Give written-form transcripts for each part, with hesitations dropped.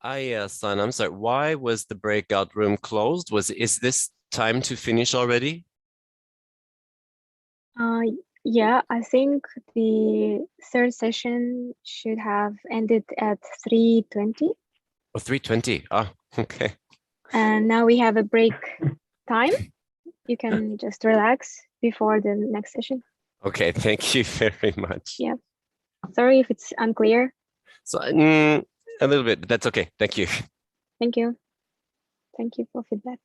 Son, I'm sorry. Why was the breakout room closed? Is this time to finish already? Uh, yeah, I think the third session should have ended at 3:20. Oh, 3:20. Ah, okay. And now we have a break time. You can just relax before the next session. Okay, thank you very much. Yeah. Sorry if it's unclear. So, a little bit, but that's okay. Thank you. Thank you. Thank you for feedback.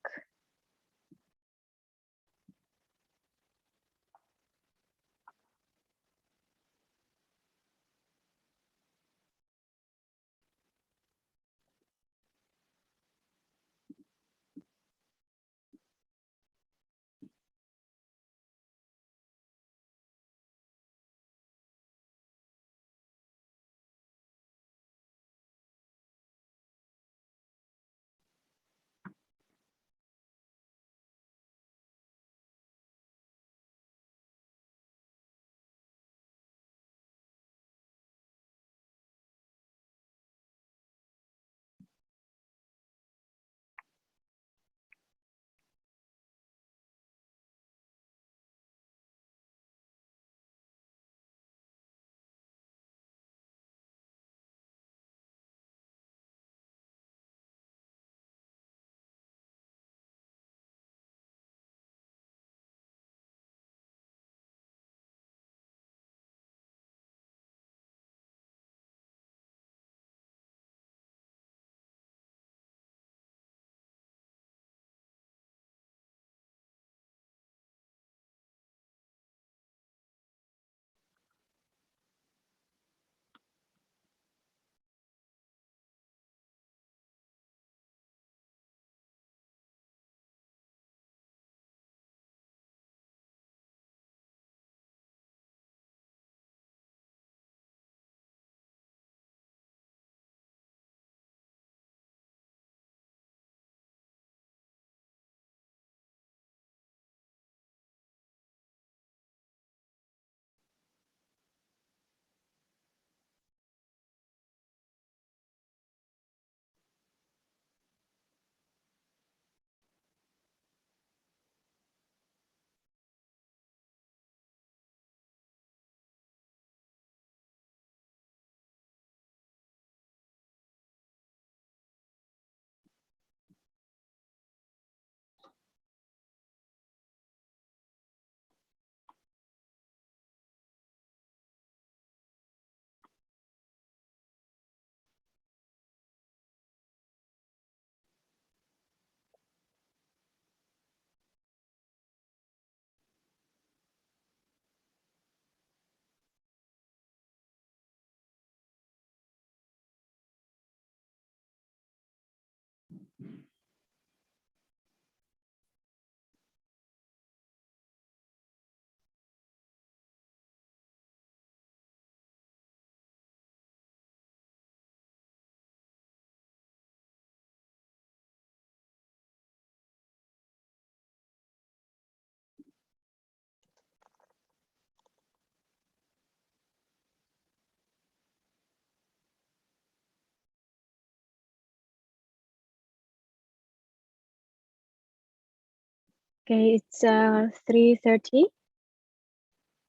Okay, it's 3:30,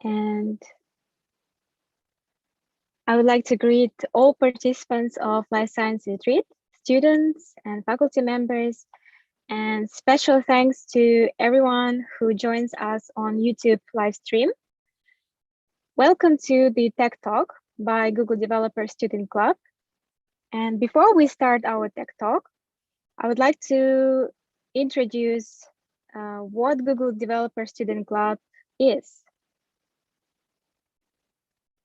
and I would like to greet all participants of Life Science Retreat, students and faculty members, and special thanks to everyone who joins us on YouTube live stream. Welcome to the Tech Talk by Google Developer Student Club. And before we start our Tech Talk, I would like to introduce what Google Developer Student Club is.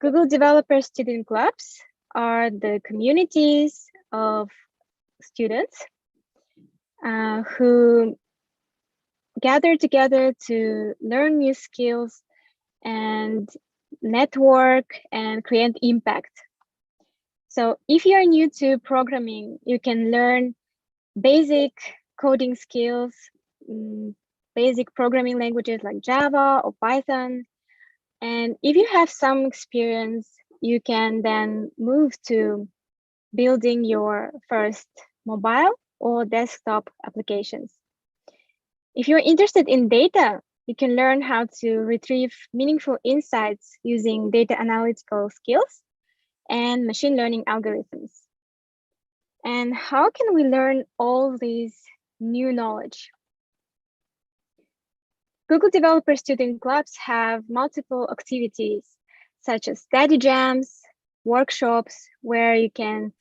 Google Developer Student Clubs are the communities of students who gather together to learn new skills and network and create impact. So if you are new to programming, you can learn basic coding skills, basic programming languages like Java or Python. And if you have some experience, you can then move to building your first mobile or desktop applications. If you're interested in data, you can learn how to retrieve meaningful insights using data analytical skills and machine learning algorithms. And how can we learn all these new knowledge? Google Developer Student Clubs have multiple activities, such as study jams, workshops, where you can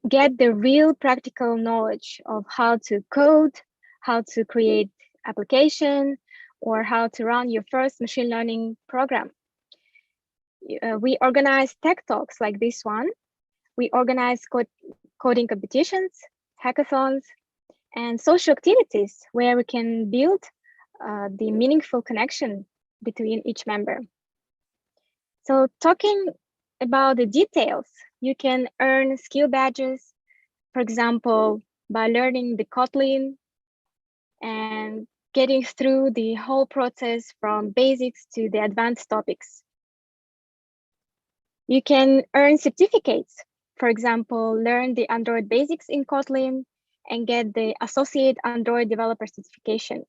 get the real practical knowledge of how to code, how to create application, or how to run your first machine learning program. We organize tech talks like this one. We organize coding competitions, hackathons, and social activities where we can build the meaningful connection between each member. So talking about the details, you can earn skill badges, for example, by learning the Kotlin and getting through the whole process from basics to the advanced topics. You can earn certificates, for example, learn the Android basics in Kotlin and get the Associate Android Developer certification.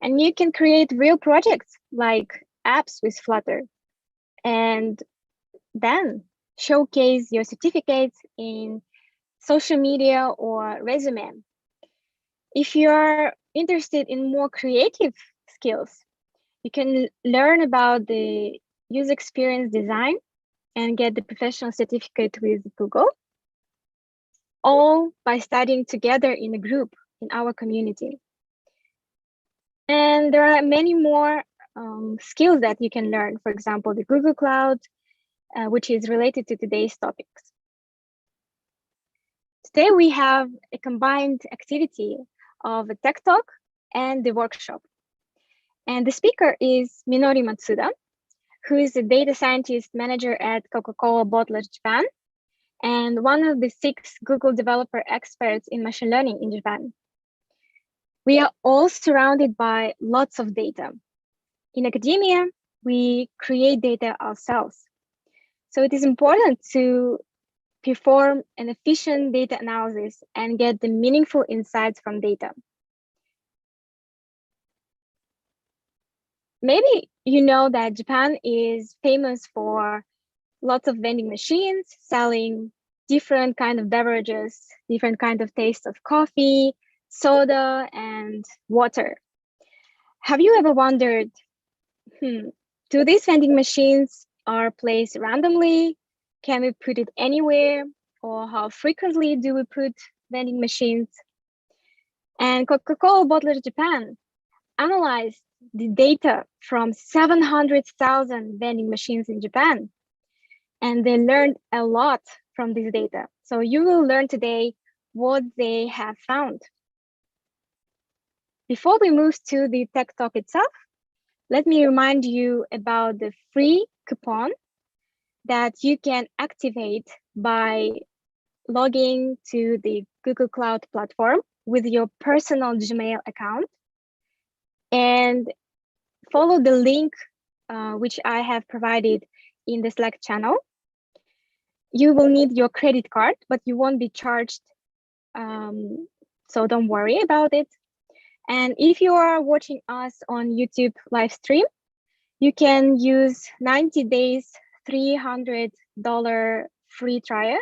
And you can create real projects like apps with Flutter and then showcase your certificates in social media or resume. If you're interested in more creative skills, you can learn about the user experience design and get the professional certificate with Google, all by studying together in a group in our community. And there are many more skills that you can learn. For example, the Google Cloud, which is related to today's topics. Today we have a combined activity of a tech talk and the workshop. And the speaker is Minori Matsuda, who is a data scientist manager at Coca-Cola Bottlers Japan and one of the 6 Google developer experts in machine learning in Japan. We are all surrounded by lots of data. In academia, we create data ourselves. So it is important to perform an efficient data analysis and get the meaningful insights from data. Maybe you know that Japan is famous for lots of vending machines selling different kind of beverages, different kind of taste of coffee, soda, and water. Have you ever wondered, do these vending machines are placed randomly? Can we put it anywhere? Or how frequently do we put vending machines? And Coca-Cola Bottlers Japan analyzed the data from 700,000 vending machines in Japan. And they learned a lot from this data. So you will learn today what they have found. Before we move to the tech talk itself, let me remind you about the free coupon that you can activate by logging to the Google Cloud platform with your personal Gmail account and follow the link which I have provided in the Slack channel. You will need your credit card, but you won't be charged, so don't worry about it. And if you are watching us on YouTube live stream, you can use 90 days, $300 free trial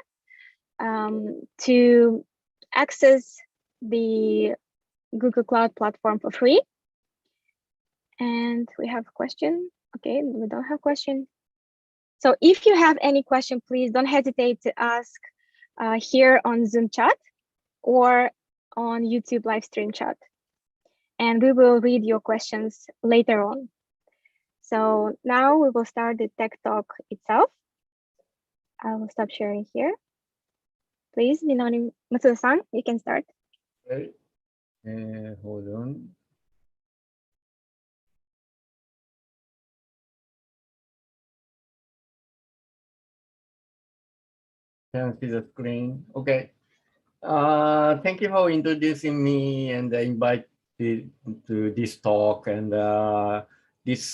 to access the Google Cloud platform for free. And we have a question. Okay, we don't have a question. So if you have any question, please don't hesitate to ask here on Zoom chat or on YouTube live stream chat. And we will read your questions later on. So now we will start the tech talk itself. I will stop sharing here. Please, Minori Matsuda-san, you can start. Okay. Hold on. Can see the screen. Okay. Thank you for introducing me and invite to this talk. And this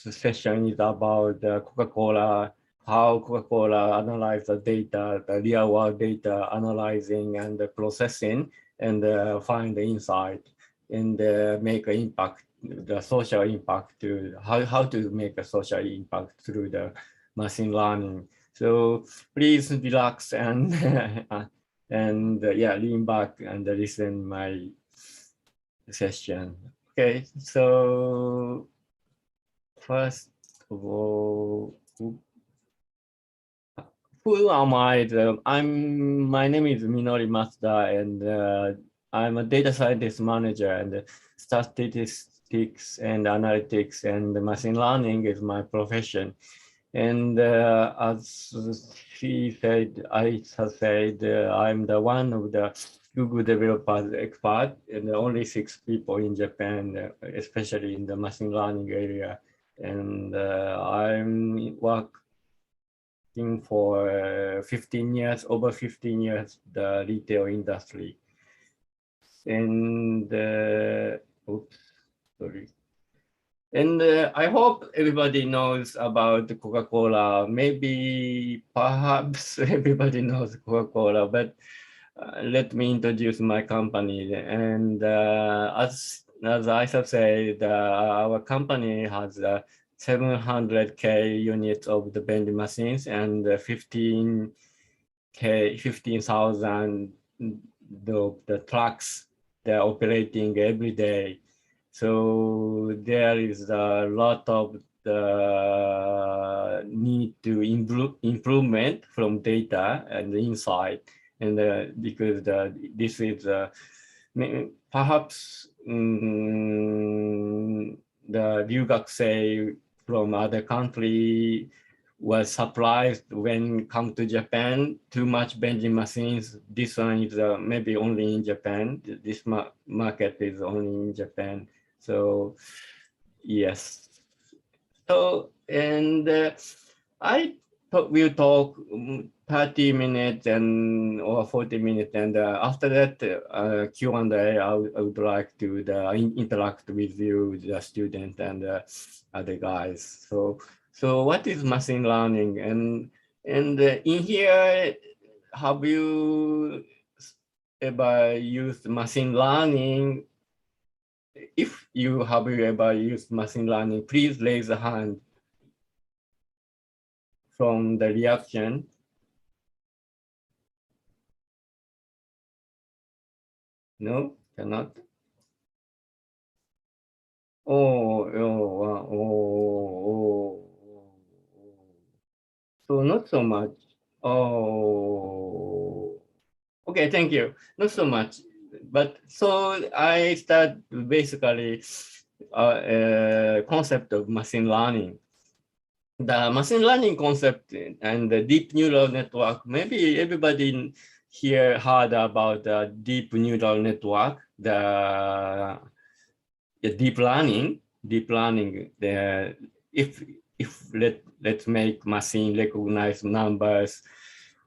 session is about the Coca-Cola how Coca-Cola analyze the data, the real world data, analyzing and processing, and find the insight and make an impact, the social impact to how to make a social impact through the machine learning. So please relax and yeah, lean back and listen my session. Okay, so first of all, who am I? My name is Minori Matsuda, and I'm a data scientist manager, and statistics and analytics and machine learning is my profession. And as she said, I have said, I'm the one of the Google developers expert, and only 6 people in Japan, especially in the machine learning area. And I'm working for 15 years, over 15 years, the retail industry. And oops, sorry. And I hope everybody knows about Coca-Cola. Maybe, perhaps everybody knows Coca-Cola, but let me introduce my company. And as I have said, our company has 700K units of the vending machines and 15,000 the trucks they're operating every day. So there is a lot of the need to improvement from data and the insight, and because this is perhaps the Ryugakusei from other country was surprised when come to Japan, too much vending machines. This one is maybe only in Japan. This market is only in Japan. So yes. So, and I will talk 30 minutes and or 40 minutes, and after that Q&A, I would like to interact with you, the student and other guys. So what is machine learning? And in here, have you ever used machine learning? If you have ever used machine learning, please raise a hand from the reaction. No, cannot. Oh. So not so much. Oh, okay, thank you. Not so much. But so I start basically concept of machine learning. The machine learning concept and the deep neural network, maybe everybody here heard about the deep neural network, the deep learning, if let's make machine recognize numbers,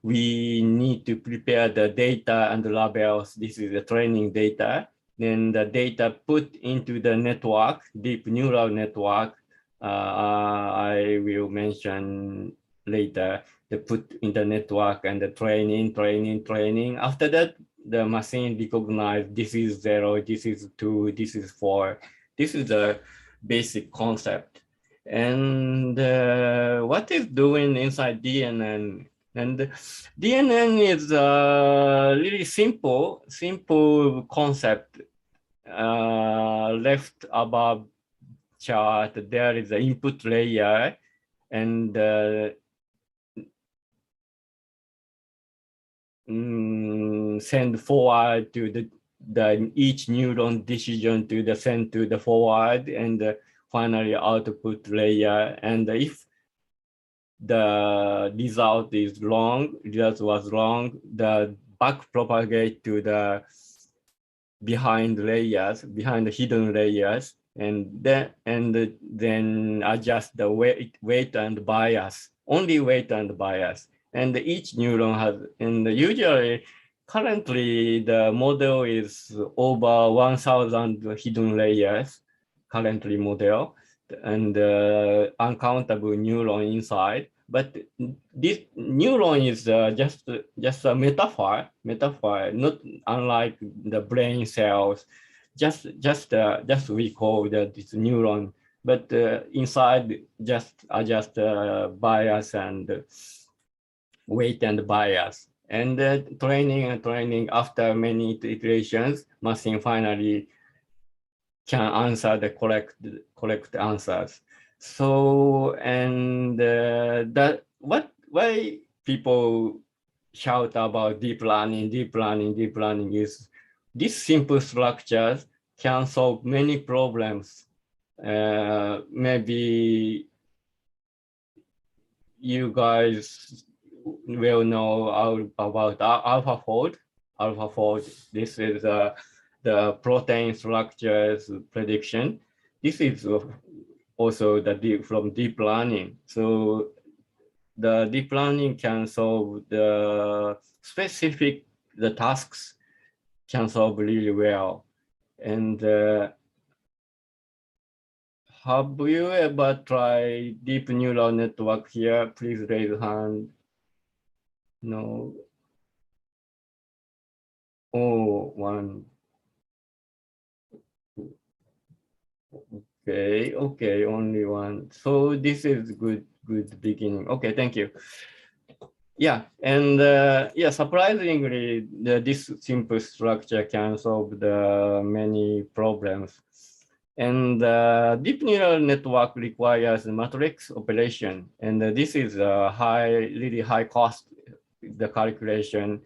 we need to prepare the data and the labels. This is the training data. Then the data put into the network, deep neural network. I will mention later, the put in the network and the training. After that, the machine recognize this is 0, this is 2, this is 4. This is the basic concept. And what is doing inside DNN? And DNN is a really simple concept. Left above chart, there is an input layer, and send forward to the each neuron decision to the send to the forward, and finally output layer. And if the result was wrong, the back propagate to the behind the hidden layers, and then adjust the weight and bias, only weight and bias. And each neuron has, and usually currently the model is over 1,000 hidden layers, currently model, and uncountable neuron inside. But this neuron is just a metaphor, not unlike the brain cells. Just we call that it's neuron, but inside just adjust bias and weight and bias. And training and training after many iterations, machine finally can answer the correct answers. So, and why people shout about deep learning is these simple structures can solve many problems. Maybe you guys will know about AlphaFold. AlphaFold, this is the protein structures prediction. This is also from deep learning. So the deep learning can solve the specific tasks, can solve really well. And have you ever tried deep neural network here? Please raise your hand. No. Oh, one. Okay, only one. So this is good beginning. Okay, thank you. Yeah, and yeah, surprisingly, this simple structure can solve the many problems. And deep neural network requires matrix operation, and this is a really high cost, the calculation.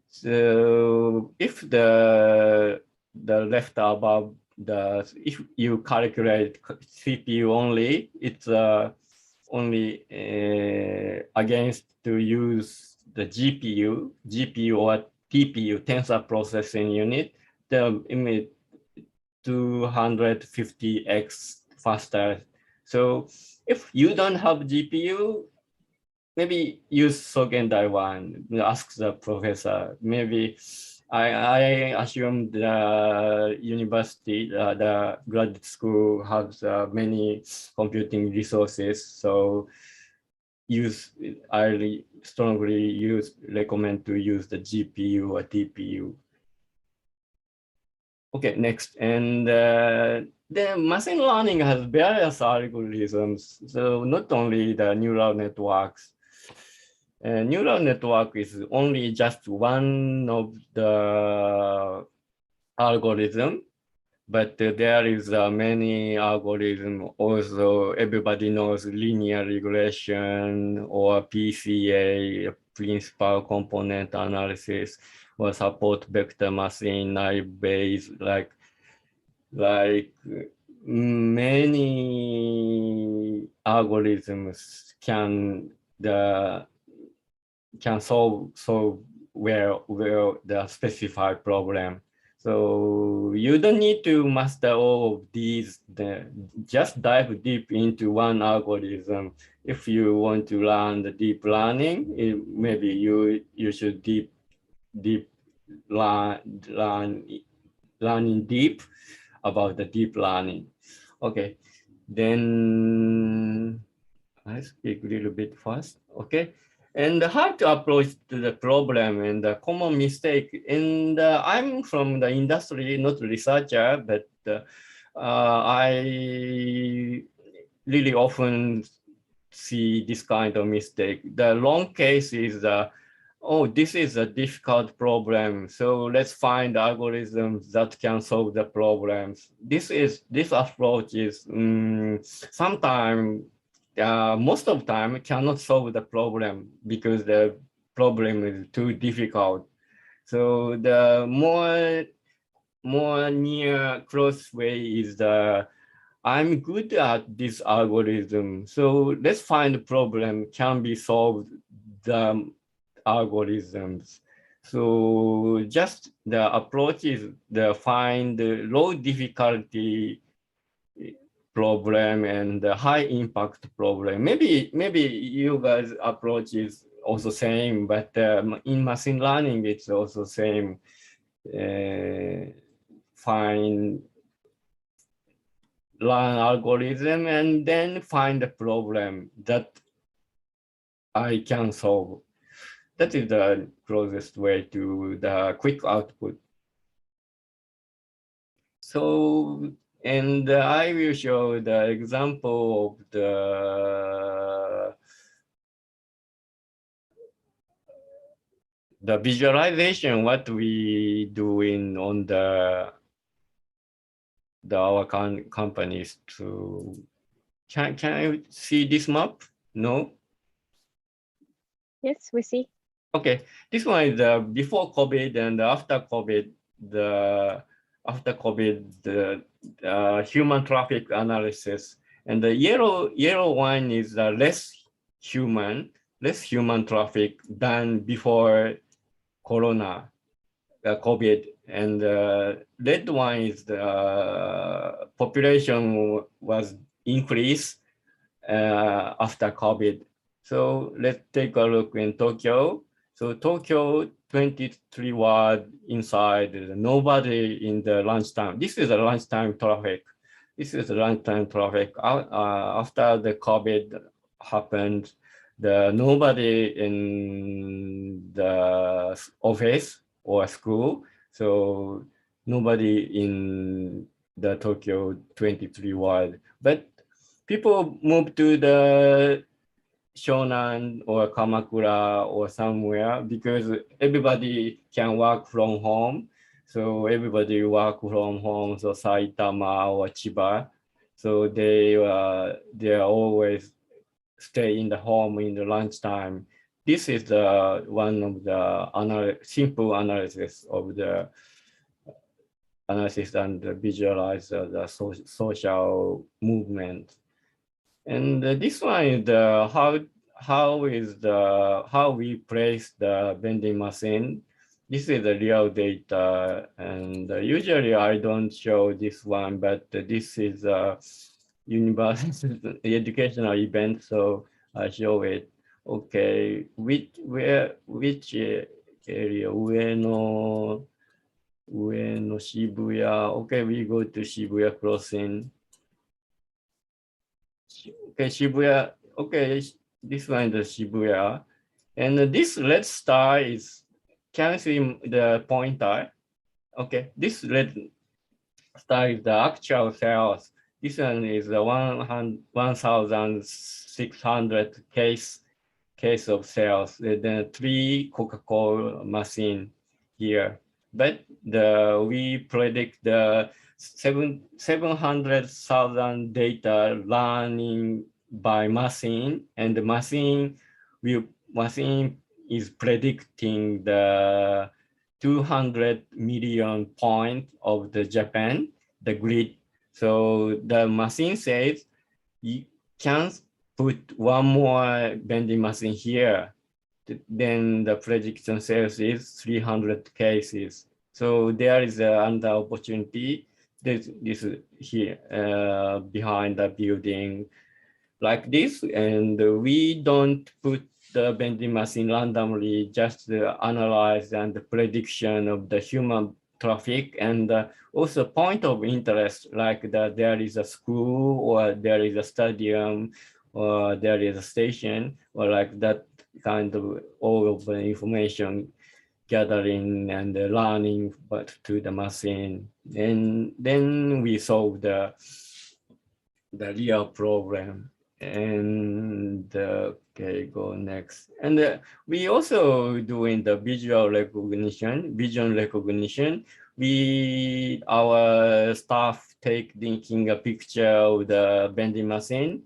So if the left above if you calculate CPU only, it's only against to use the GPU or TPU, tensor processing unit, the image 250x faster. So if you don't have GPU, maybe use SOKENDAI one. Ask the professor. Maybe I assume the university, the graduate school has many computing resources. So I strongly recommend to use the GPU or TPU. Okay, next. And the machine learning has various algorithms. So not only the neural networks. Neural network is only just one of the algorithm, but there is many algorithm. Also, everybody knows linear regression or PCA, principal component analysis, or support vector machine, NIBB, like many algorithms can solve where the specified problem. So you don't need to master all of these. Just dive deep into one algorithm. If you want to learn the deep learning, maybe you should learning deep about the deep learning. Okay, then I speak a little bit fast. Okay. And how to approach to the problem and the common mistake. And I'm from the industry, not researcher, but I really often see this kind of mistake. The long case is, oh, this is a difficult problem, so let's find algorithms that can solve the problems. This approach is sometimes, most of the time, cannot solve the problem because the problem is too difficult. So the more near close way is I'm good at this algorithm, so let's find the problem can be solved the algorithms. So just the approach is find the low difficulty problem and the high impact problem. Maybe you guys approach is also same, but in machine learning it's also same. Learn algorithm and then find the problem that I can solve. That is the closest way to the quick output. So, and I will show the example of the visualization, what we doing on our companies to, can I see this map? No? Yes, we see. Okay, this one is before COVID and after COVID, after COVID, the human traffic analysis. And the yellow one is less human traffic than before Corona, COVID. And red one is the population was increased after COVID. So let's take a look in Tokyo. So Tokyo 23 ward inside, nobody in the lunchtime. This is a lunchtime traffic. This is a lunchtime traffic. After the COVID happened, nobody in the office or school. So nobody in the Tokyo 23 ward. But people move to the Shonan or Kamakura or somewhere because everybody can work from home. So everybody work from home, so Saitama or Chiba. So they always stay in the home in the lunchtime. This is one of the simple analysis of the analysis and visualize the social movement. And this one is how we place the vending machine. This is the real data, and usually I don't show this one, but this is a university educational event, so I show it. Okay, which area? Ueno Shibuya. Okay, we go to Shibuya crossing. Okay, Shibuya. Okay, this one is the Shibuya. And this red star is, can you see the pointer? Okay, this red star is the actual sales. This one is the 1,600 case of sales. Then 3 Coca-Cola machine here. But we predict the 700,000 data learning by machine, and the machine is predicting the 200 million point of the Japan, the grid. So the machine says you can put one more vending machine here. Then the prediction sales is 300 cases. So there is another opportunity. This here behind the building like this, and we don't put the vending machine randomly, just analyze and the prediction of the human traffic, and also point of interest, like that there is a school or there is a stadium or there is a station, or like that kind of all of the information gathering and learning but to the machine. And then we solve the real problem. And okay, go next. And we also doing the visual recognition, vision recognition. Our staff taking a picture of the vending machine,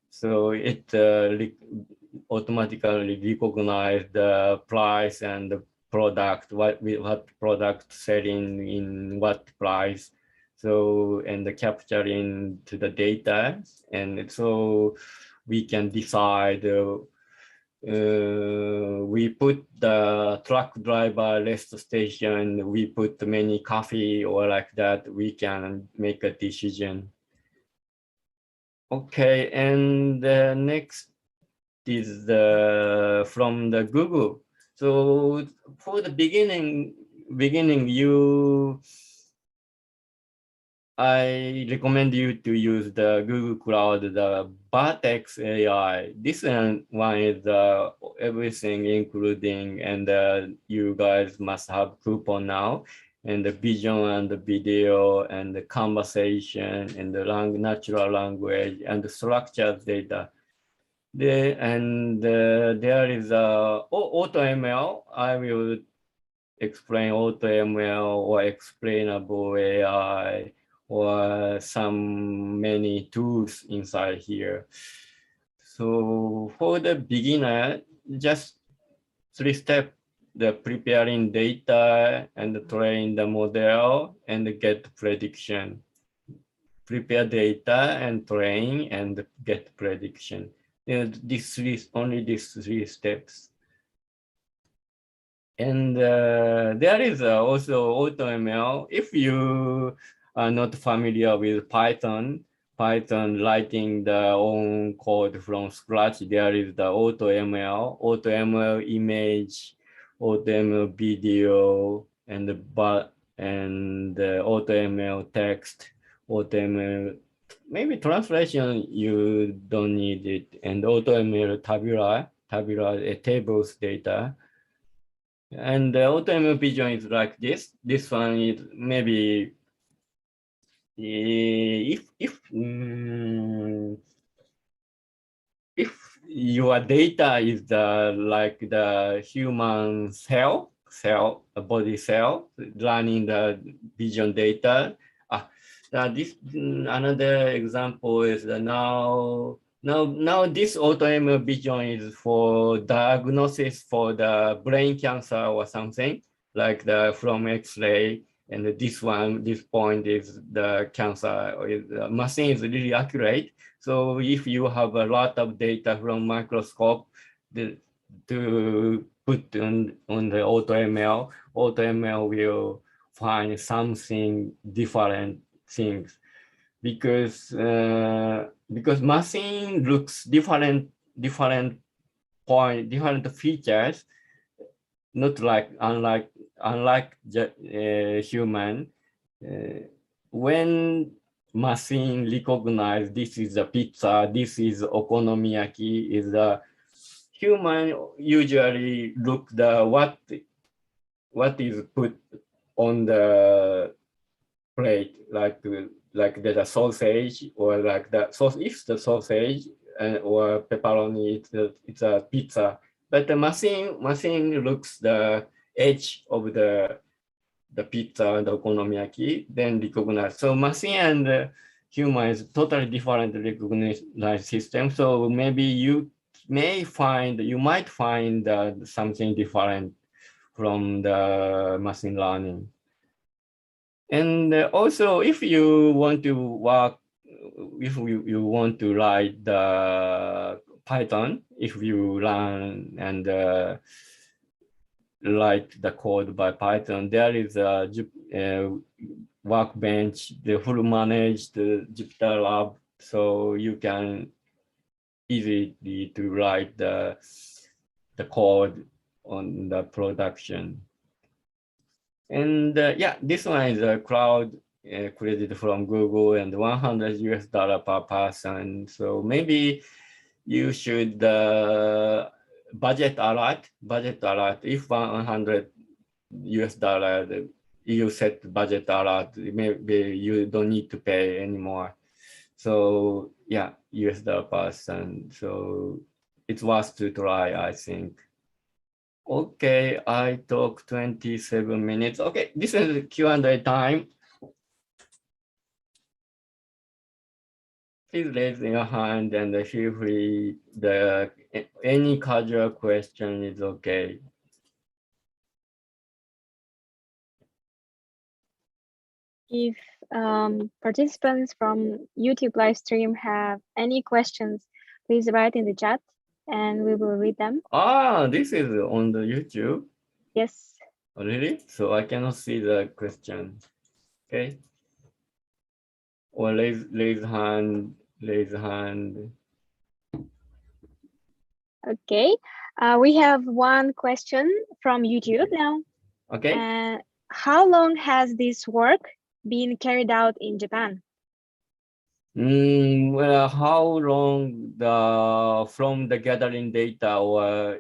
so it automatically recognize the price and the product, what product selling in what price. So, and the capturing to the data, and so we can decide. We put the truck driver rest station, we put many coffee or like that, we can make a decision. Okay, and the next is from the Google. So for the beginning, I recommend you to use the Google Cloud, the Vertex AI. This one is everything including, and you guys must have coupon now, and the vision and the video and the conversation and the natural language and the structured data. There is AutoML. I will explain AutoML or explainable AI or many tools inside here. So for the beginner, just 3 steps: the preparing data and train the model and get prediction. Prepare data and train and get prediction. And only these 3 steps. And there is also AutoML. If you are not familiar with Python writing the own code from scratch, there is the AutoML image, AutoML video, and AutoML text, AutoML. Maybe translation you don't need it, and AutoML tabular tables data. And the AutoML vision is like this. This one is maybe if your data is like the human a body cell running the vision data. This another example is now this AutoML vision is for diagnosis for the brain cancer or something, like from X-ray, and this point is the cancer. The machine is really accurate. So if you have a lot of data from microscope to put on the AutoML will find something different things, because machine looks different features, not like unlike human. When machine recognize this is a pizza, this is okonomiyaki, is the human usually look the what is put on the plate, like the sausage, or like the sauce. If the sausage or pepperoni, it's a pizza. But the machine looks the edge of the pizza and the okonomiyaki, then recognize. So machine and human is totally different recognize system. So maybe you might find something different from the machine learning. And also, if you want to work, if you want to write the Python, if you learn and write the code by Python, there is a workbench, the full managed Jupyter Lab, so you can easily to write the code on the production. And yeah, this one is a cloud credit from Google and $100 per person. So maybe you should budget alert. If $100 you set budget alert, maybe you don't need to pay anymore. So yeah, US dollar per person. So it's worth to try, I think. Okay, I talk 27 minutes. Okay, this is Q&A time. Please raise your hand and feel free. Any casual question is okay. If participants from YouTube live stream have any questions, please write in the chat and we will read them. Ah, this is on the YouTube? Yes. Oh, really? So I cannot see the question. Okay. Or raise hand. Okay. We have one question from YouTube now. Okay. How long has this work being carried out in Japan? Well, how long from the gathering data or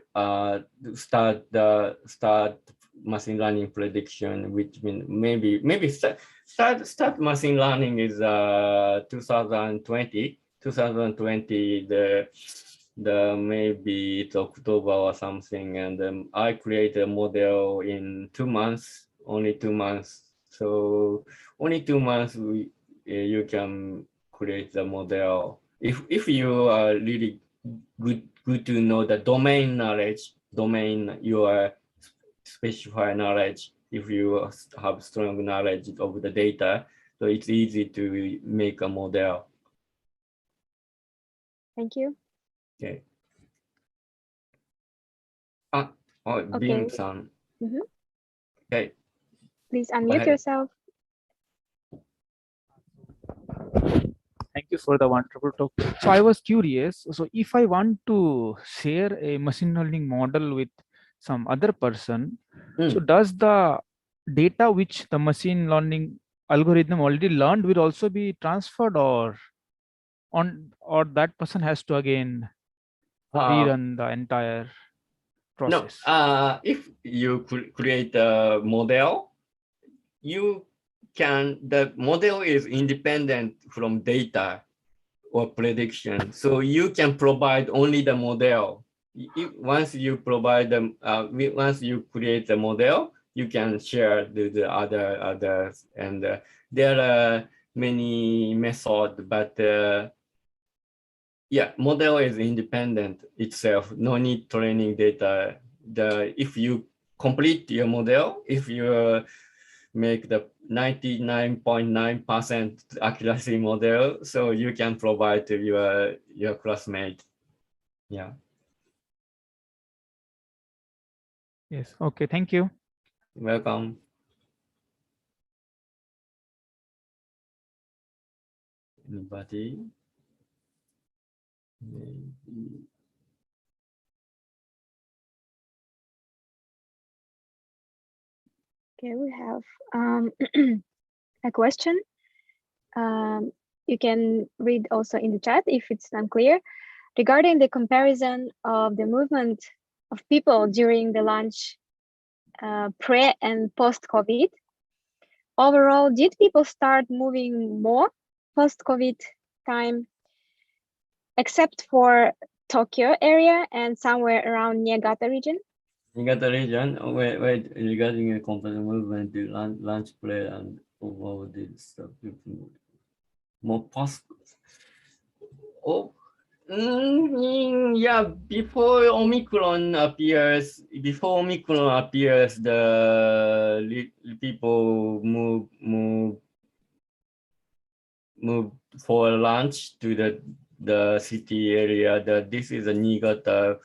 start machine learning prediction, which mean maybe start machine learning is 2020 the maybe it's October or something, and I create a model in 2 months, only 2 months. So only 2 months you can create the model. If you are really good to know the domain knowledge, your specify knowledge. If you have strong knowledge of the data, so it's easy to make a model. Thank you. Okay. Oh, Okay. Beam-san. Okay. Please unmute yourself. Thank you for the wonderful talk. So I was curious. So if I want to share a machine learning model with some other person, so does the data which the machine learning algorithm already learned will also be transferred, or that person has to again rerun the entire process? No, if you create a model, the model is independent from data or prediction. So you can provide only the model. Once you provide them, once you create the model, you can share the others. And there are many methods, but yeah, model is independent itself. No need training data. If you complete your model, if you make the 99.9% accuracy model, so you can provide to your classmate. Yeah. Yes. Okay. Thank you. Welcome. Anybody? Maybe. Okay, we have a question. You can read also in the chat if it's unclear. Regarding the comparison of the movement of people during the launch pre and post-COVID, overall, did people start moving more post-COVID time, except for Tokyo area and somewhere around Niigata region? Niigata region, wait, regarding a comparison movement to launch play and overall did stuff more possible. Oh, yeah, before Omicron appears, the people move for lunch to the city area. This is a Niigata.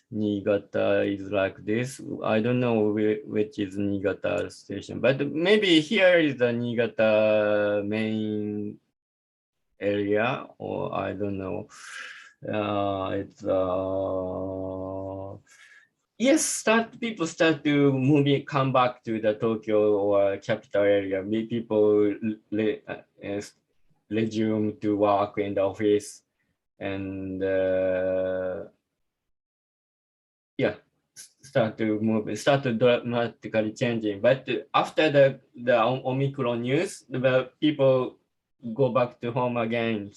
Niigata is like this. I don't know which is Niigata station, but maybe here is the Niigata main area, or I don't know. Yes, people start to come back to the Tokyo or capital area. People resume to work in the office, and yeah, start to dramatically changing. But after the Omicron news, the people go back to home again.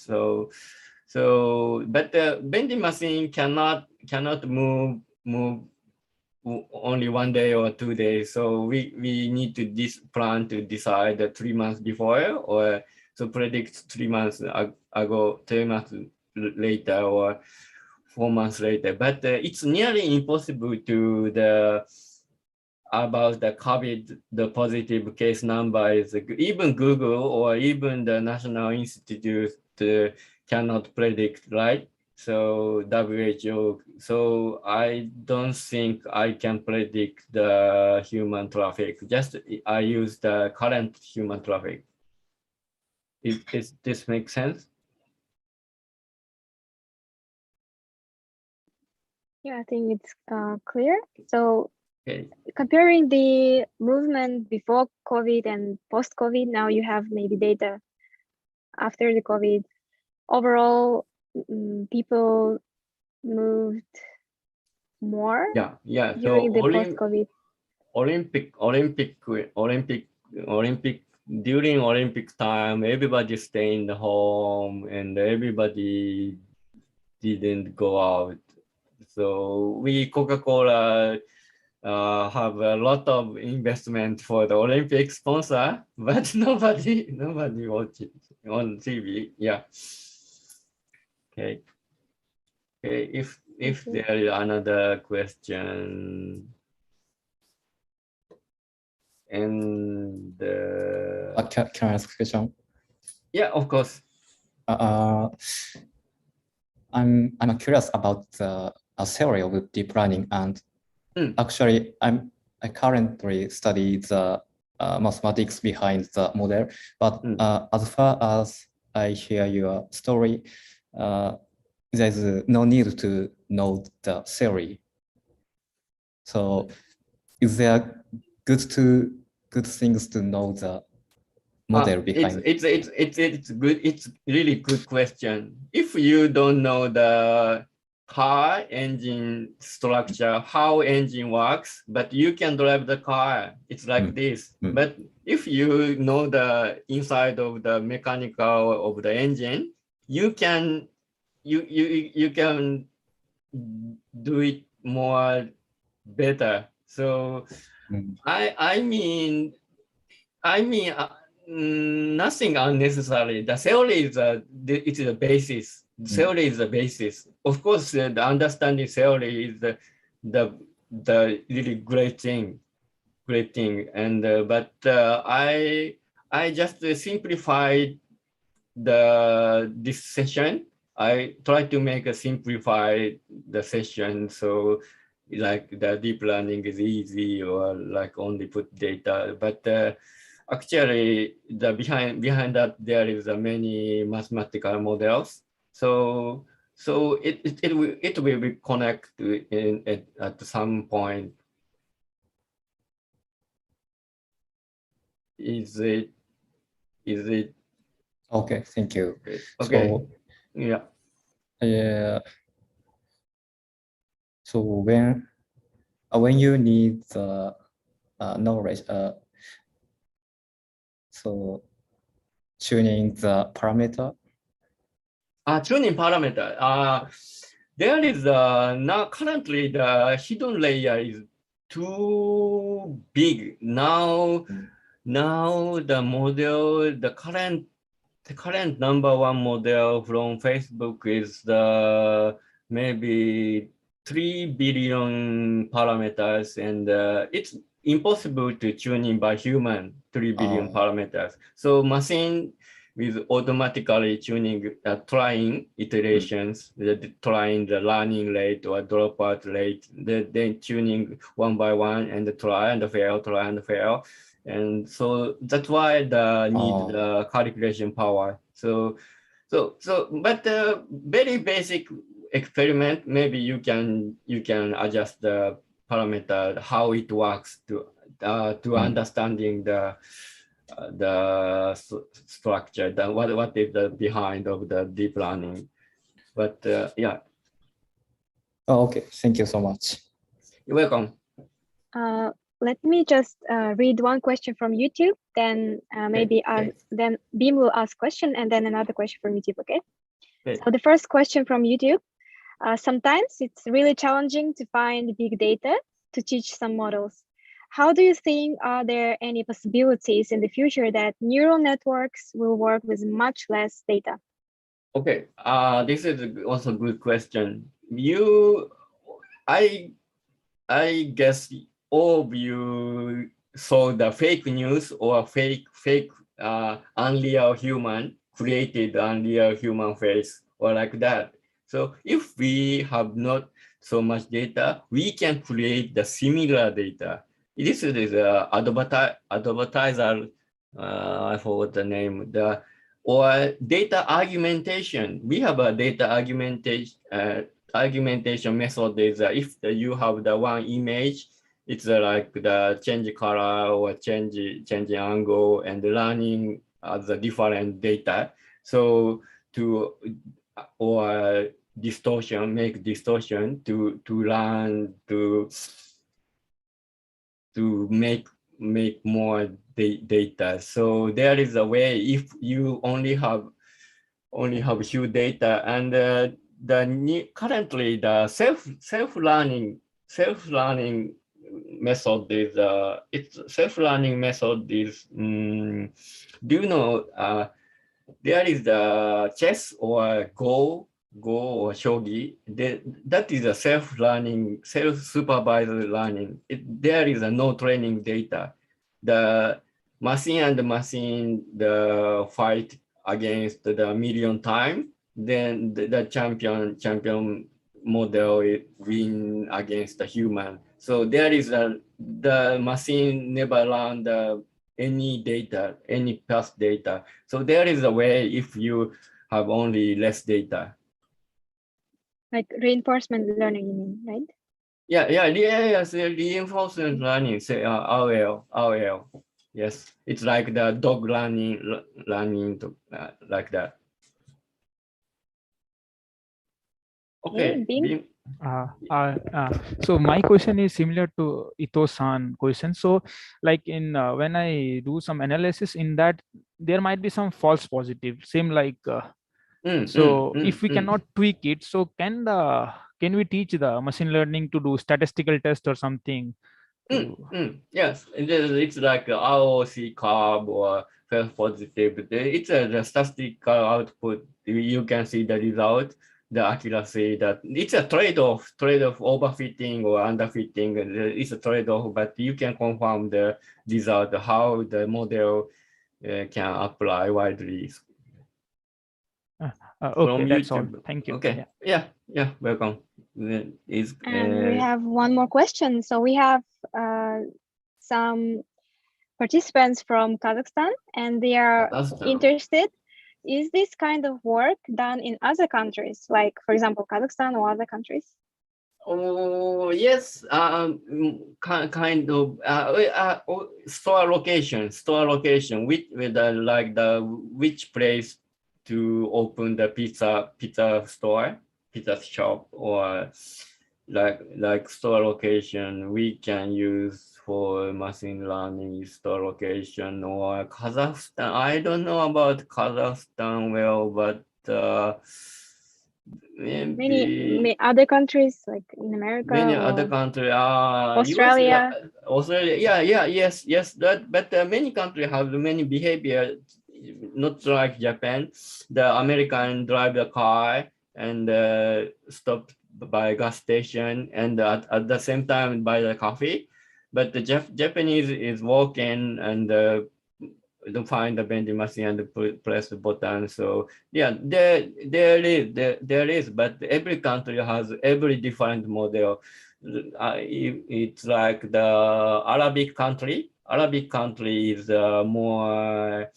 But the vending machine cannot move only 1 day or 2 days. So we need to plan to decide 3 months before, or to predict 3 months ago, 3 months later, or 4 months later. But it's nearly impossible to about the COVID, the positive case number is even Google or even the National Institute cannot predict, right? So WHO, so I don't think I can predict the human traffic. Just I use the current human traffic. Is this make sense? Yeah, I think it's clear. So Okay. Comparing the movement before COVID and post-COVID, now you have maybe data after the COVID. Overall, people moved more Yeah. during the post-COVID. Olympic during Olympic time, everybody staying home and everybody didn't go out. So we Coca-Cola have a lot of investment for the Olympic sponsor, but nobody watch it on TV. Yeah. Okay. Okay. If there is another question, and can I ask a question? yeah, of course. I'm curious about the theory of deep learning, and actually I currently study the mathematics behind the model, but as far as I hear your story, there's no need to know the theory. So is there good things to know the model behind? It's good. It's really good question. If you don't know the car engine structure, how engine works, but you can drive the car, it's like this. But if you know the inside of the mechanical of the engine, you can do it more better. So I mean nothing unnecessary. The theory is it's the basis. Theory is the basis. Of course, the understanding theory is the really great thing. And but I just simplified this session. I try to make a simplified the session so like the deep learning is easy or like only put data, but actually the behind that there is many mathematical models. So it will be connected at some point. Is it? Okay, thank you. Okay. So, yeah. So when you need the knowledge, so tuning the parameter. Tuning parameter. There is now currently the hidden layer is too big. Now the model, the current number one model from Facebook is the maybe 3 billion parameters, and it's impossible to tune in by human 3 billion parameters. So machine with automatically tuning, trying iterations, trying the learning rate or dropout rate, then tuning one by one and try and fail. And so that's why the need the calculation power. But very basic experiment, maybe you can adjust the parameter, how it works to understanding the structure, what is the behind of the deep learning. But yeah. Oh, okay, thank you so much. You're welcome. Let me just read one question from YouTube, then maybe then Beam will ask question and then another question from YouTube, okay? So the first question from YouTube, sometimes it's really challenging to find big data to teach some models. How do you think, are there any possibilities in the future that neural networks will work with much less data? Okay, this is also a good question. I guess all of you saw the fake news or fake unreal human, created unreal human face or like that. So if we have not so much data, we can create the similar data. This is advertiser, I forgot the name, or data argumentation. We have a data argumentation method is if you have the one image, It's like the change color or change angle and learning the different data. So to or distortion, make distortion to learn to make more data. So there is a way if you only have few data, and currently the self-learning method is self-learning method is do you know there is the chess or Go or shogi. That is a self-learning, self-supervised learning. There is no training data. The machine and the machine fight against the million time. Then the champion model win against the human. So there is the machine never learned any data, any past data. So there is a way if you have only less data. Like reinforcement learning, you mean, right? Yes, reinforcement learning, say RL. Yes, it's like the dog learning like that. Okay. So my question is similar to Ito-san question. So like in when I do some analysis in that, there might be some false positive, same like if we cannot tweak it, so can we teach the machine learning to do statistical test or something? Yes, it's like ROC curve or false positive. It's a statistical output. You can see the result, the accuracy. That it's a trade-off overfitting or underfitting. It's a trade-off, but you can confirm the result, how the model can apply widely. Okay, that's all. Thank you. Okay. Yeah. Welcome. And we have one more question. So we have some participants from Kazakhstan, and they are interested. Is this kind of work done in other countries, like, for example, Kazakhstan or other countries? Oh, yes, kind of store location, which place to open the pizza store, pizza shop, or like store location we can use for machine learning store location. Or Kazakhstan, I don't know about Kazakhstan well, but many other countries, like in America, many other countries, Australia. Yes. But many countries have many behavior, not like Japan. The American drive the car and stop by gas station, and at the same time buy the coffee. But the Japanese is walking and to find the vending machine and press the button. So yeah, there is, but every country has every different model. It's like the Arabic country. Arabic country is more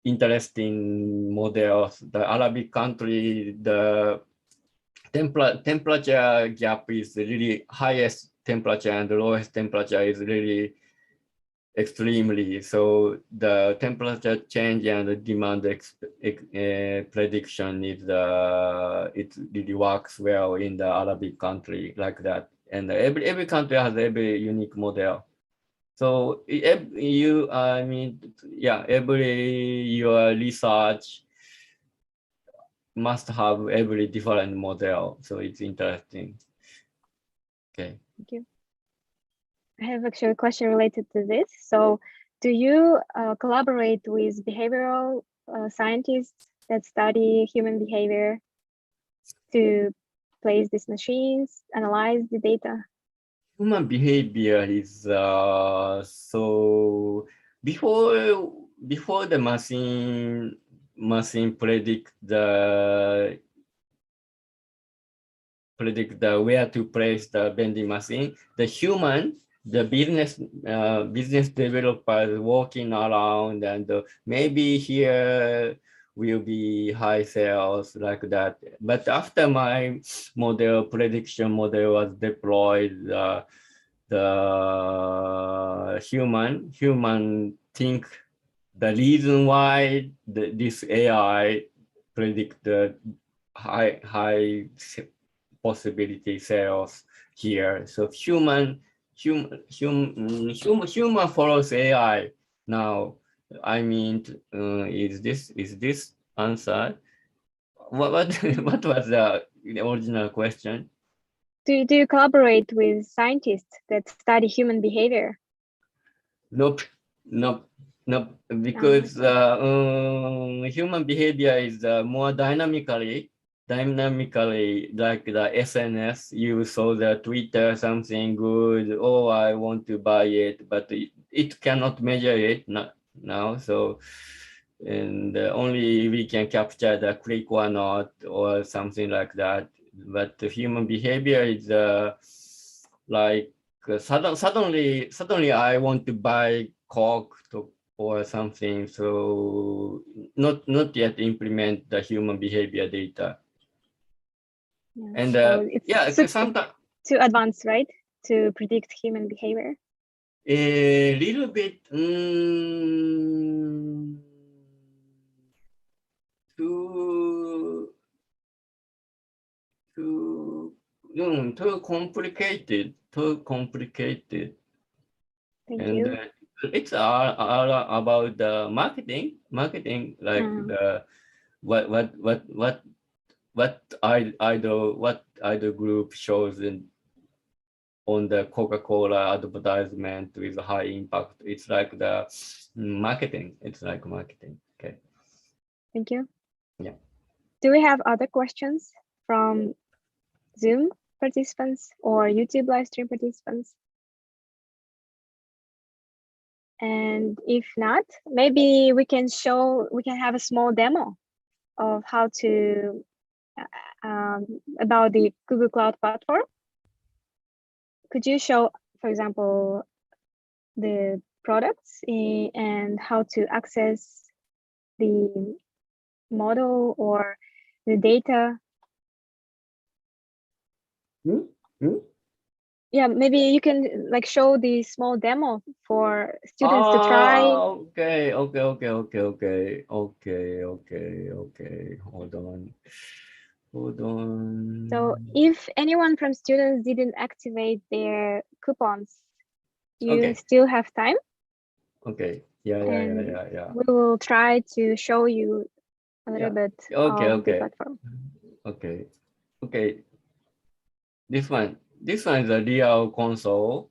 interesting models. The Arabic country, the temperature gap is really highest temperature, and the lowest temperature is really extremely. So the temperature change and the demand prediction is it really works well in the Arabic country like that. And every country has every unique model. So every your research must have every different model. So it's interesting. Okay. Thank you. I have actually a question related to this. So do you collaborate with behavioral scientists that study human behavior to place these machines, analyze the data? Human behavior is so before the machine predict the where to place the vending machine, the human, the business developers walking around, and maybe here will be high sales like that. But after my prediction model was deployed, the human think the reason why this AI predict the high possibility sales here. So human follows AI now. I mean, is this answer? What what was the original question? Do you collaborate with scientists that study human behavior? Nope. Because human behavior is more dynamically like the SNS. You saw the Twitter something good. Oh, I want to buy it, but it cannot measure it now. So, and only we can capture the click or not or something like that. But the human behavior is like suddenly I want to buy Coke or something. So not yet implement the human behavior data. Yeah, And so it's sometimes too advanced, right, to predict human behavior? A little bit too complicated. Thank And you. it's all about the marketing like the what idol group shows on the Coca-Cola advertisement with high impact. It's like the marketing. It's like marketing. Okay. Thank you. Yeah. Do we have other questions from Zoom participants or YouTube live stream participants? And if not, maybe we can have a small demo of how to about the Google Cloud Platform. Could you show, for example, the products and how to access the model or the data? Yeah, maybe you can like show the small demo for students to try. Okay. Hold on. So if anyone from students didn't activate their coupons, you still have time. Okay. Yeah. We will try to show you a little bit of the platform. Okay. This one is a real console.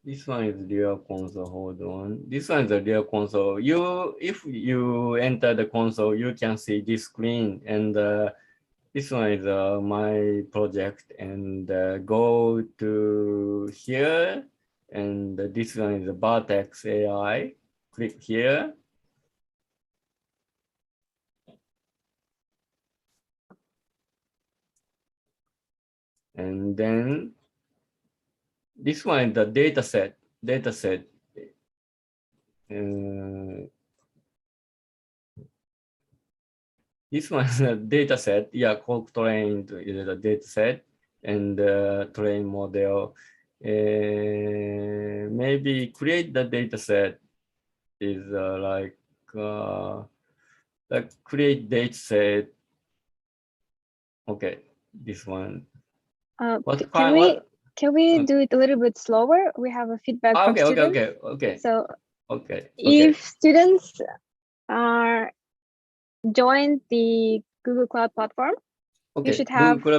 This one is real console. Hold on. This one is a real console. If you enter the console, you can see this screen, and this one is my project. And go to here, and this one is the Vertex AI. Click here. And then this one is the data set. This one is a data set. Yeah, Coke trained is a data set and train model. Maybe create the data set is like create data set. Okay, this one. Can we do it a little bit slower? We have a feedback from students. Okay. So if students are joined the Google Cloud Platform, you should have this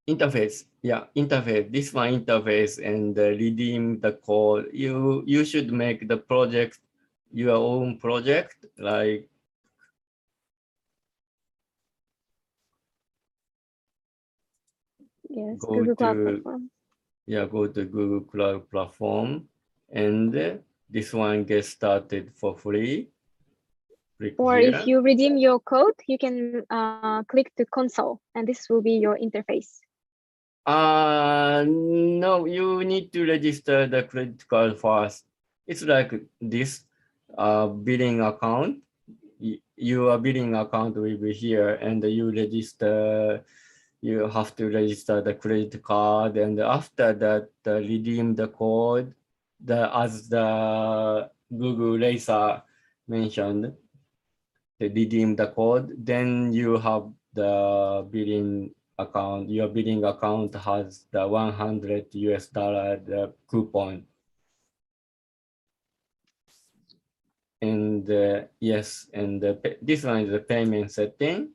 interface. Yeah, interface. This one interface and redeem the code. You should make the project your own project, like Google Cloud Platform. Yeah, go to Google Cloud Platform, and this one gets started for free. Or if you redeem your code, you can click the console, and this will be your interface. No, you need to register the credit card first. It's like this billing account. your billing account will be here, and you register. You have to register the credit card, and after that, redeem the code. As the Google Racer mentioned, to redeem the code, then you have the billing account. Your billing account has the $100 the coupon. And yes, and this one is the payment setting.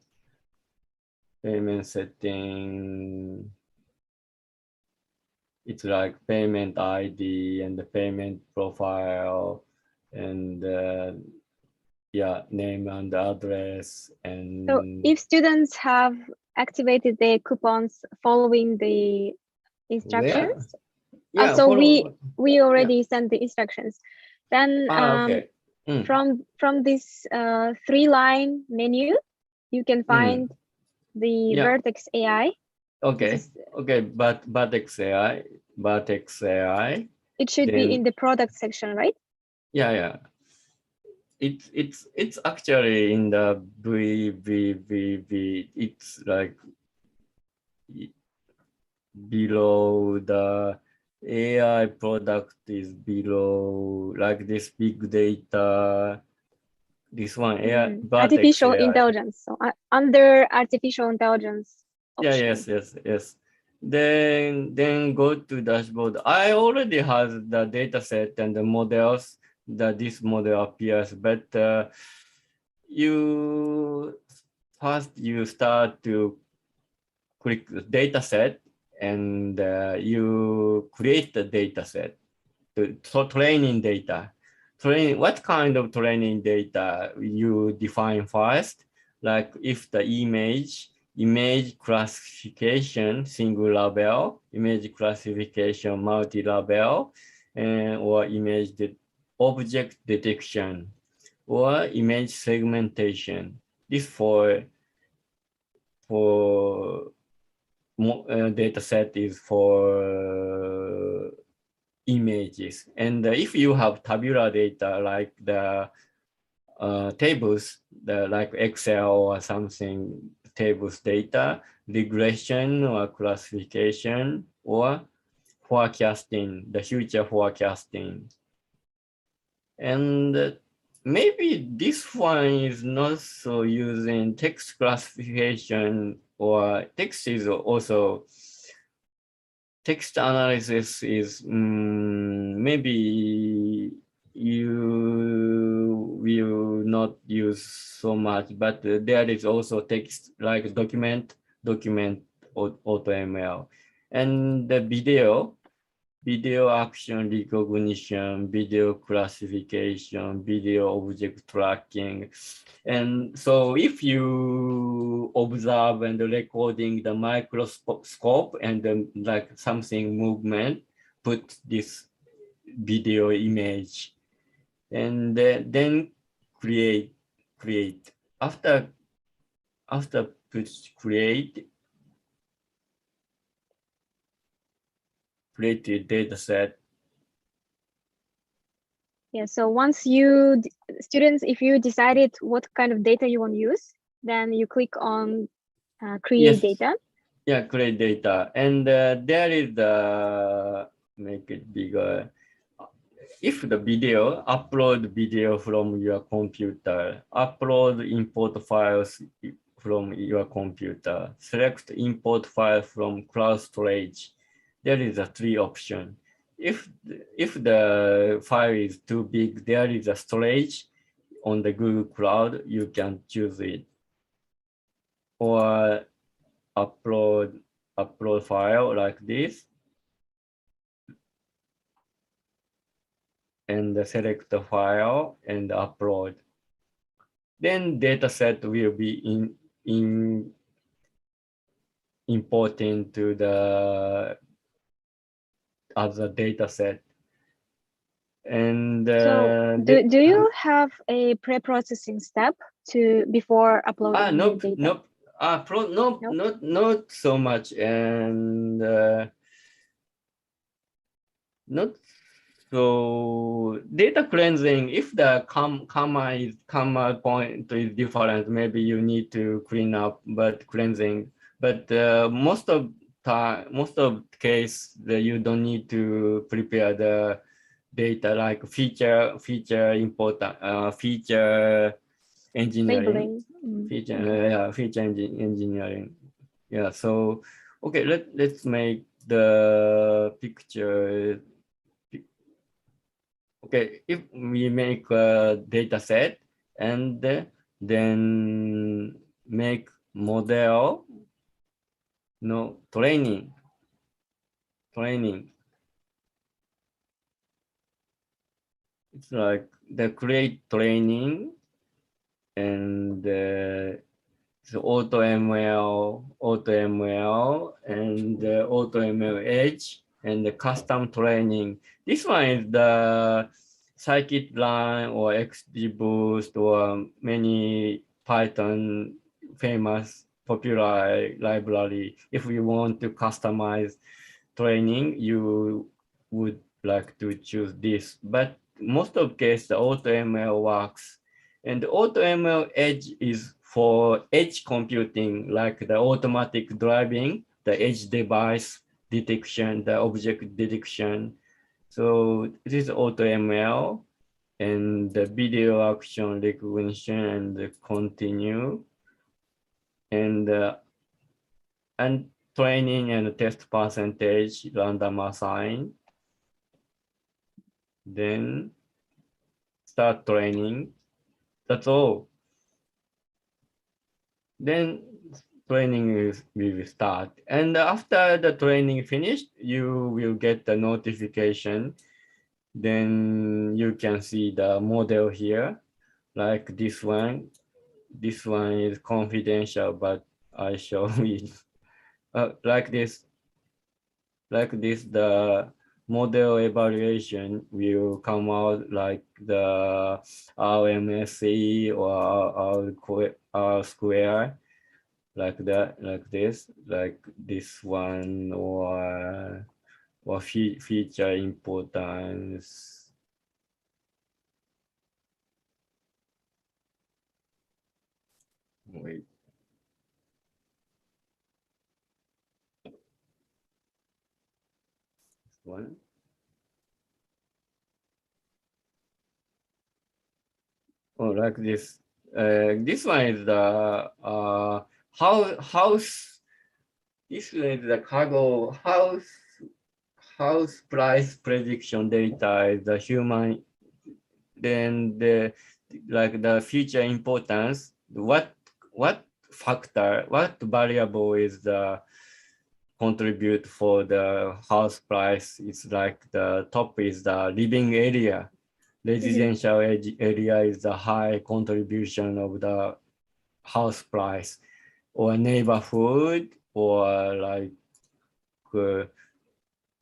Payment setting. It's like payment ID and the payment profile, and yeah, name and address. And so if students have activated their coupons following the instructions, so we already sent the instructions. Then okay. from this 3-line menu, you can find the Vertex AI. Okay. Okay, but Vertex AI. It should be in the product section, right? Yeah. It's actually in the VVVV. It's like below the AI product is below, like this big data. This one, AI, artificial AI. intelligence. So under artificial intelligence option. Yes. Then go to dashboard. I already have the data set and the models that this model appears, but you start to click the data set, and you create the data set. So training data. What kind of training data you define first? Like if the image classification, single label, image classification, multi-label, or object detection, or image segmentation. This for data set is for images. And if you have tabular data like the tables, like Excel or something, tables data, regression or classification, or forecasting, the future forecasting. And maybe this one is not so using text classification, or text is also text analysis is maybe you will not use so much, but there is also text like document AutoML, and the video action recognition, video classification, video object tracking. And so if you observe and recording the microscope and then like something movement, put this video image, and then create. After push create the data set. Yeah, so once you, students, if you decided what kind of data you want to use, then you click on create data. Yeah, create data. And there is the, make it bigger. If the video, upload video from your computer, upload import files from your computer, select import file from cloud storage. There is a 3 option. If the file is too big, there is a storage on the Google Cloud, you can choose it. Or upload file like this, and select the file and upload. Then dataset will be importing to the other dataset. And so do you have a pre-processing step before uploading the data? Not so much, and not So data cleansing, if the comma point is different, maybe you need to clean up, but cleansing. But most of case that you don't need to prepare the data like feature important feature engineering, feature engineering. Yeah. So okay, let's make the picture. Okay, if we make a data set and then make model, no training. It's like the create training and the AutoML, and the AutoML Edge and the custom training. This one is the scikit-learn or XGBoost or many Python famous popular library. If you want to customize training, you would like to choose this. But most of case, the AutoML works. And the AutoML Edge is for edge computing, like the automatic driving, the edge device detection, the object detection. So this is AutoML and the video action recognition and the continue and training and test percentage random assign. Then start training. That's all. Then training will start. And after the training finished, you will get the notification. Then you can see the model here, like this one. This one is confidential, but I show it like this. The model evaluation will come out like the RMSE or R square, like that, like this one, or feature importance. Wait. This one. Oh, like this. This one is the house. This one is the cargo house price prediction data is the human. Then the future importance. What factor? What variable is the contribute for the house price? It's like the top is the living area. Residential area is the high contribution of the house price, or neighborhood, or like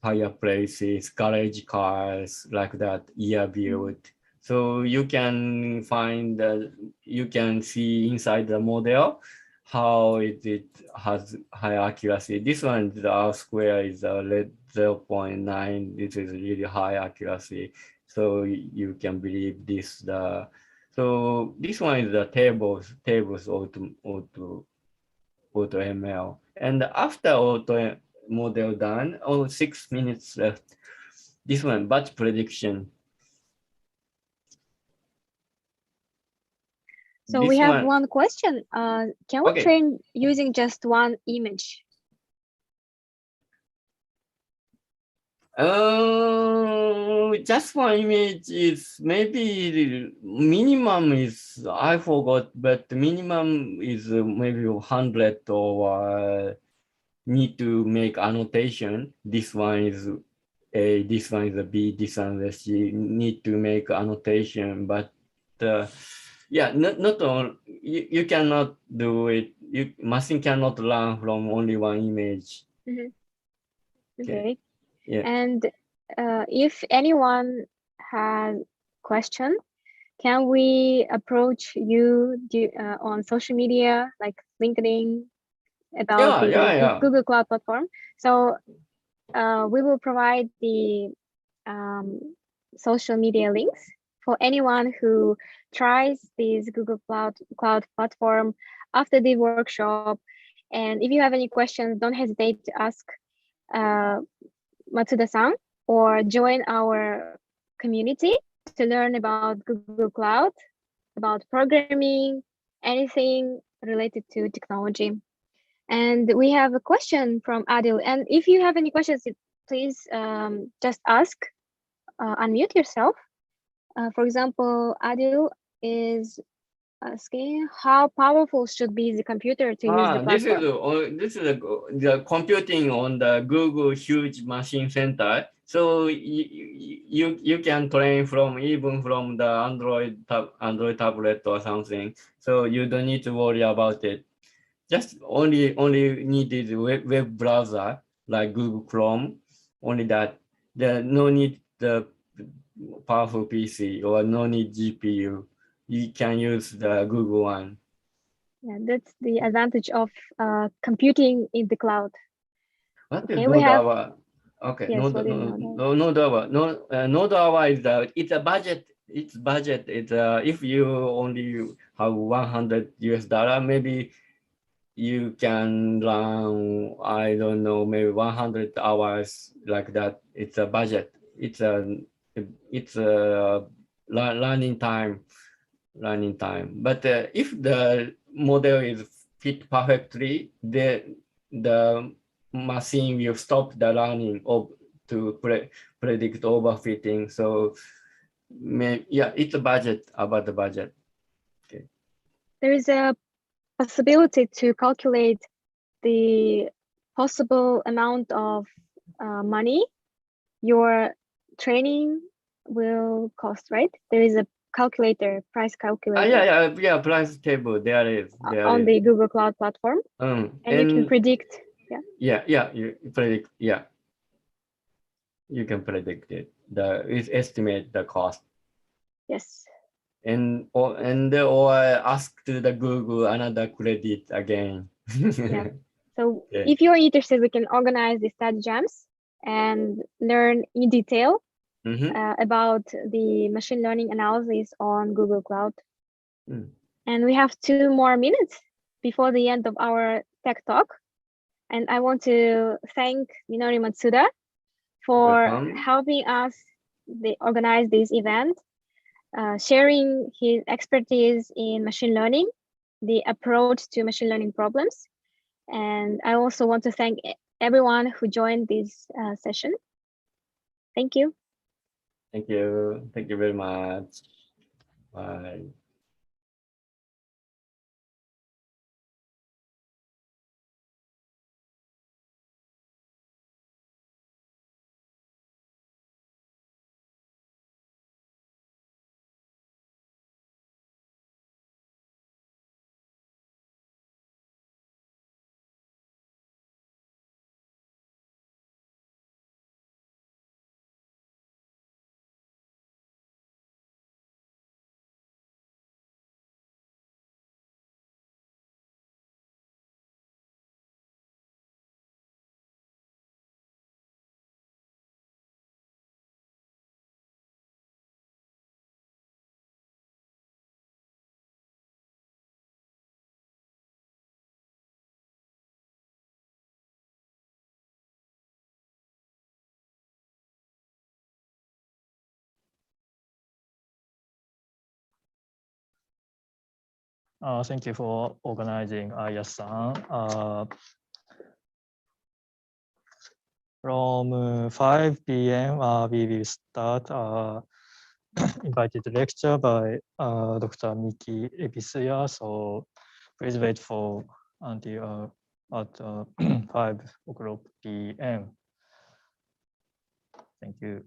fireplaces, garage cars, like that, year built. So you can find you can see inside the model how it has high accuracy. This one, the R square is 0.9. This is really high accuracy. So you can believe this. So this one is the tables AutoML. And after auto model done, 6 minutes left. This one, batch prediction. So we have one question. Can we train using just one image? Just one image is maybe minimum is, I forgot, but minimum is maybe 100, or need to make annotation. This one is A, this one is a B, this one is a C. Need to make annotation, but yeah, not all. You cannot do it. Machine cannot learn from only one image. Okay. Yeah. And if anyone has question, can we approach you on social media like LinkedIn about the Google Cloud Platform? So we will provide the social media links for anyone who tries this Google Cloud platform after the workshop. And if you have any questions, don't hesitate to ask Matsuda-san or join our community to learn about Google Cloud, about programming, anything related to technology. And we have a question from Adil. And if you have any questions, please just ask, unmute yourself. For example, Adil is asking how powerful should be the computer to use the platform. This is the computing on the Google huge machine center. So you can train even from the Android tablet or something. So you don't need to worry about it. Just only needed web browser like Google Chrome. Only that. There no need the powerful PC or no need GPU. You can use the Google one. Yeah, that's the advantage of computing in the cloud. What Okay, is we have. Okay, yes, Node hour is it's a budget. It's budget. It's if you only have $100, maybe you can run, I don't know, maybe 100 hours like that. It's a budget. It's a learning time. But if the model is fit perfectly, the machine will stop the learning to predict overfitting. So yeah, it's a budget, about the budget. Okay. There is a possibility to calculate the possible amount of money your training will cost, right? There is a price calculator. Yeah, price table, there is. On the Google Cloud platform. And you can predict, you predict, you can predict it. Estimate the cost. Yes. Or ask to the Google another credit again. Yeah. So if you're interested, we can organize the study jams and learn in detail about the machine learning analysis on Google Cloud. And we have 2 more minutes before the end of our tech talk. And I want to thank Minori Matsuda for helping us organize this event, sharing his expertise in machine learning, the approach to machine learning problems. And I also want to thank everyone who joined this session. Thank you. Thank you. Thank you very much. Bye. Thank you for organizing, Ayas-san. From 5 p.m. We will start invited lecture by Dr. Miki Ebisuya. So please wait for until at 5 o'clock p.m. Thank you.